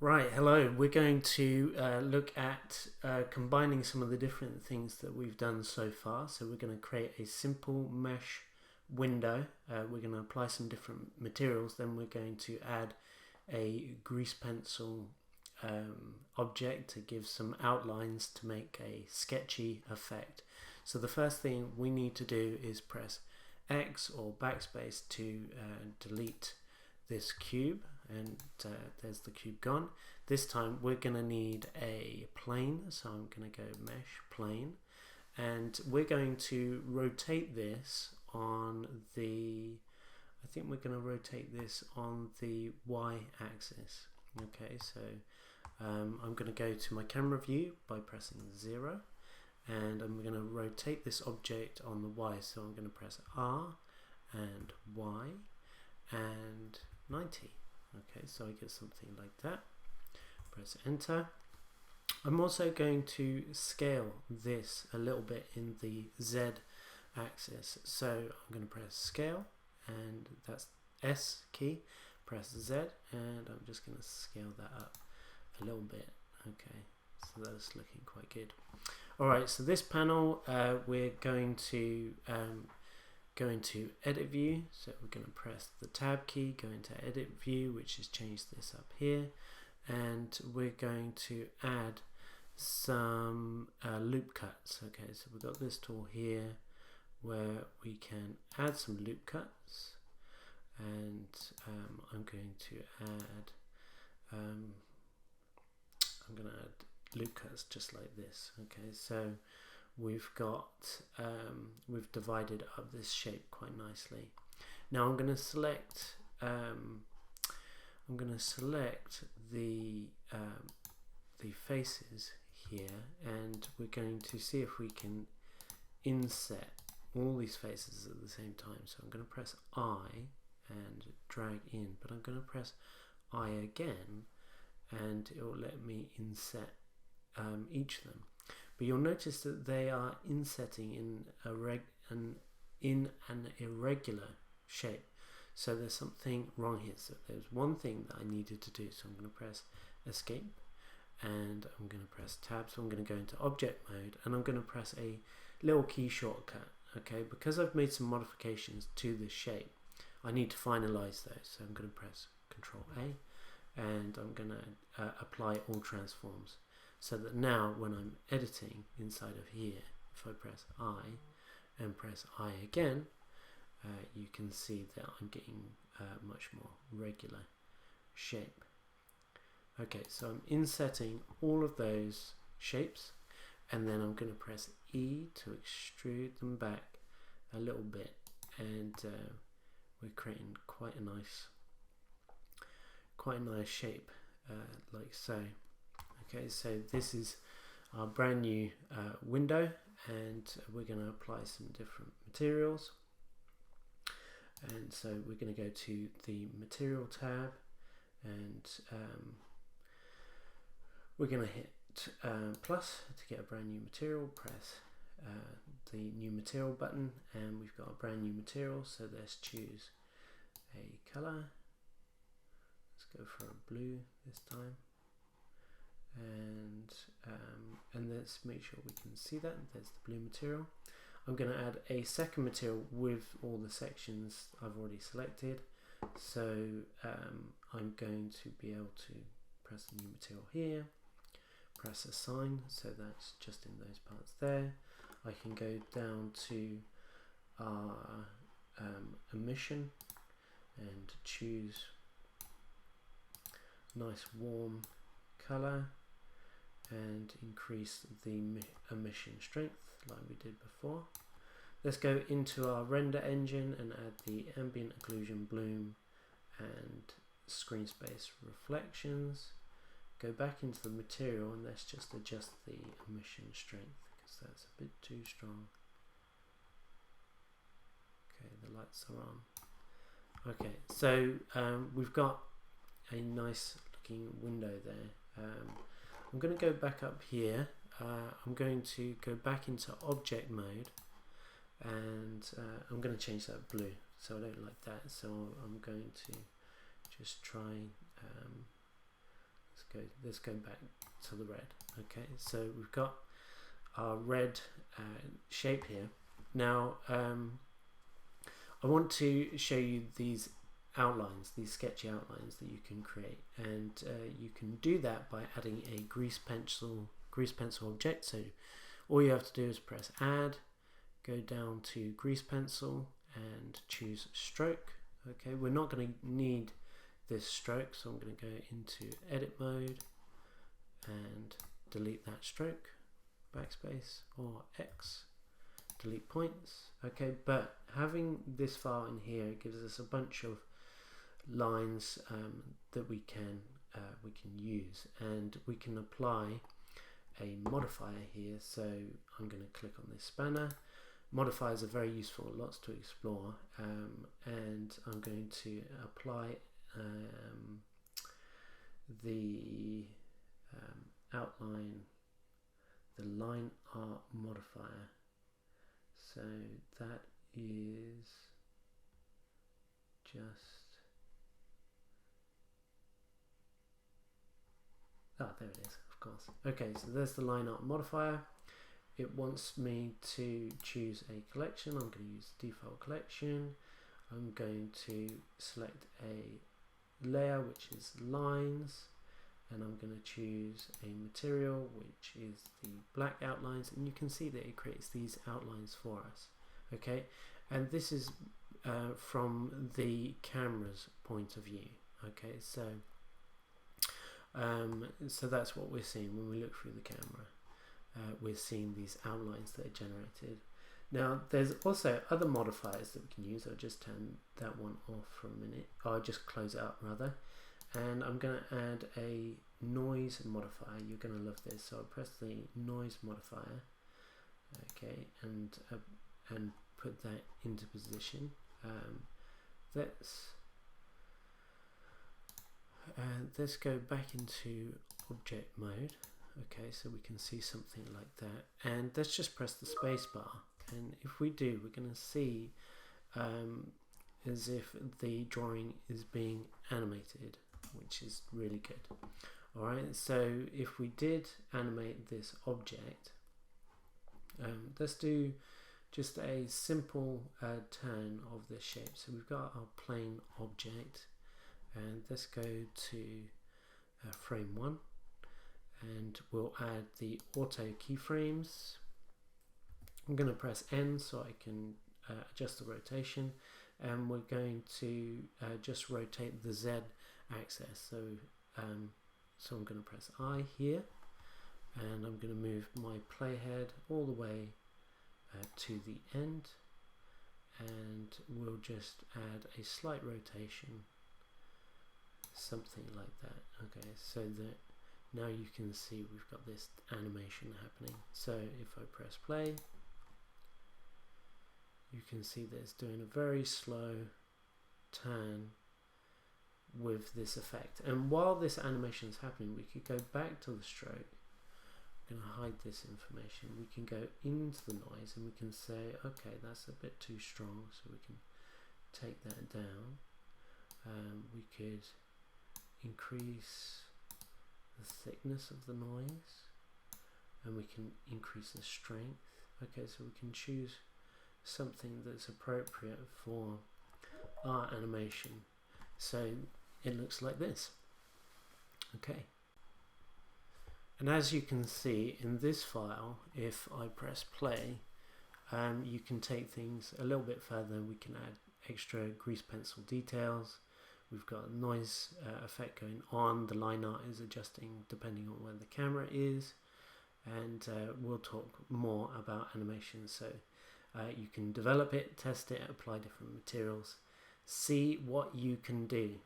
Right, hello. We're going to look at combining some of the different things that we've done so far. So we're going to create a simple mesh window. We're going to apply some different materials. Then we're going to add a grease pencil object to give some outlines to make a sketchy effect. So the first thing we need to do is press X or backspace to delete this cube, and there's the cube gone. This time we're going to need a plane, so I'm going to go mesh plane, and we're going to rotate this on the, I think we're going to rotate this on the Y axis. Okay, so I'm going to go to my camera view by pressing 0, and I'm going to rotate this object on the Y, so I'm going to press R and Y and 90. Okay, so I get something like that. Press enter. I'm also going to scale this a little bit in the Z axis, so I'm going to press scale, and that's S key, press Z, and I'm just going to scale that up a little bit. Okay, so that's looking quite good. Alright, so this panel we're going to go into edit view, so we're going to press the tab key, go into edit view, which is change this up here, and we're going to add some loop cuts. Okay, so we've got this tool here where we can add some loop cuts, and I'm going to add loop cuts just like this. Okay, so we've got we've divided up this shape quite nicely. Now I'm going to select the faces here, and we're going to see if we can inset all these faces at the same time. So I'm going to press I and drag in, but I'm going to press I again, and it will let me inset each of them. But you'll notice that they are insetting in an irregular shape. So there's something wrong here. So there's one thing that I needed to do. So I'm going to press escape, and I'm going to press tab. So I'm going to go into object mode, and I'm going to press a little key shortcut. Okay, because I've made some modifications to this shape, I need to finalize those. So I'm going to press Control A, and I'm going to apply all transforms. So that now when I'm editing inside of here, if I press I and press I again, you can see that I'm getting much more regular shape. Okay, so I'm insetting all of those shapes, and then I'm going to press E to extrude them back a little bit, and we're creating quite a nice shape like so. Okay, so this is our brand new window, and we're going to apply some different materials. And so we're going to go to the material tab, and we're going to hit plus to get a brand new material. Press the new material button, and we've got a brand new material. So let's choose a color. Let's go for a blue this time. And let's make sure we can see that. There's the blue material. I'm going to add a second material with all the sections I've already selected. So I'm going to be able to press the new material here, press assign, so that's just in those parts there. I can go down to our emission and choose nice warm color, and increase the emission strength like we did before. Let's go into our render engine and add the ambient occlusion bloom and screen space reflections. Go back into the material, and let's just adjust the emission strength because that's a bit too strong. Okay, the lights are on. Okay, so we've got a nice looking window there. I'm going to go back up here. I'm going to go back into object mode, and I'm going to change that blue, so I don't like that. So I'm going to just try, let's let's go back to the red. Okay, so we've got our red shape here. Now I want to show you these outlines, these sketchy outlines that you can create, and you can do that by adding a grease pencil object. So all you have to do is press add, go down to grease pencil and choose stroke. Okay, we're not going to need this stroke, so I'm going to go into edit mode and delete that stroke, backspace or X, delete points. Okay, but having this file in here gives us a bunch of lines that we can use, and we can apply a modifier here. So I'm going to click on this spanner. Modifiers are very useful, lots to explore, and I'm going to apply the outline, the line art modifier. So that is just, there it is, of course. Okay, so there's the line art modifier. It wants me to choose a collection. I'm going to use default collection. I'm going to select a layer, which is lines, and I'm going to choose a material, which is the black outlines, and you can see that it creates these outlines for us. Okay, and this is from the camera's point of view. Okay, so so that's what we're seeing when we look through the camera. We're seeing these outlines that are generated. Now there's also other modifiers that we can use. I'll just turn that one off for a minute. I'll just close it up rather, and I'm going to add a noise modifier. You're going to love this. So I'll press the noise modifier, okay, and put that into position. Let's go back into object mode. Okay, so we can see something like that, and let's just press the space bar, and if we do, we're going to see as if the drawing is being animated, which is really good. Alright, so if we did animate this object, let's do just a simple turn of this shape. So we've got our plane object, and let's go to frame 1, and we'll add the auto keyframes. I'm going to press N so I can adjust the rotation, and we're going to just rotate the Z axis. So so I'm going to press I here, and I'm going to move my playhead all the way to the end, and we'll just add a slight rotation, something like that. Okay, so that now you can see we've got this animation happening. So if I press play, you can see that it's doing a very slow turn with this effect. And while this animation is happening, we could go back to the stroke. I'm going to hide this information. We can go into the noise, and we can say, okay, that's a bit too strong, so we can take that down. We could increase the thickness of the noise, and we can increase the strength. Okay, so we can choose something that's appropriate for our animation. So it looks like this. Okay, and as you can see in this file, if I press play, you can take things a little bit further. We can add extra grease pencil details. We've got a noise effect going on. The line art is adjusting depending on where the camera is, and we'll talk more about animation. So you can develop it, test it, apply different materials, see what you can do.